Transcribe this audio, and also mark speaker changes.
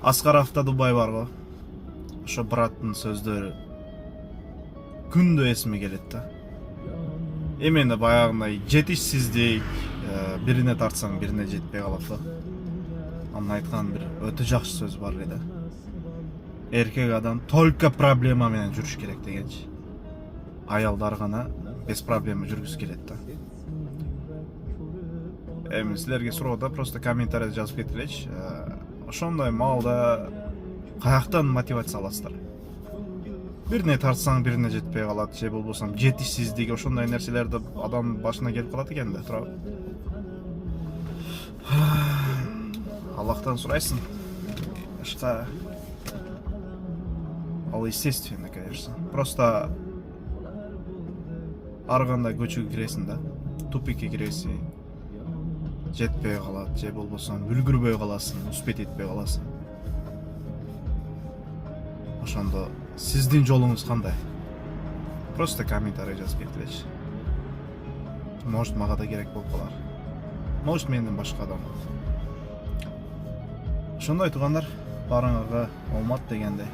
Speaker 1: Аскар Автодубай бар го. Ошо браттын сөздөрү күндө эсиме келет да. Эмени баягындай жетишсиздик, бирине тартсаң бирине жетпей калат да. Анын айткан бир өтө жакшы сөз бар эле. Эркек адам только проблема менен жүрүш керек дегенчи. Аялдар гана без проблема жүргүсү келет да. Эми силерге суроодо просто комментарий жазып кеткилечи. Ошондой маалда каяктан мотивация аласыздар? Бирине тартсаң бирине жетпей калат, же болбосо жетишсиздик, ошондой нерселерди адам башына келип калат экен да, туурабы? Аллахтан сурайсың. Башка ал естественно, конечно. Просто ар кандай көчөгө киресиң да, тупикке киресиң. Жетпей калат, же болбосо үлгүрбөй каласың, успеть этпей каласың. Ошондо сиздин жолуңуз кандай? Просто комментарий жазып кеткилечи. Может, мага да керек болуп калар. Может, менден башка адам. Ошондой туугандар, баарыңарга оомат дегендей.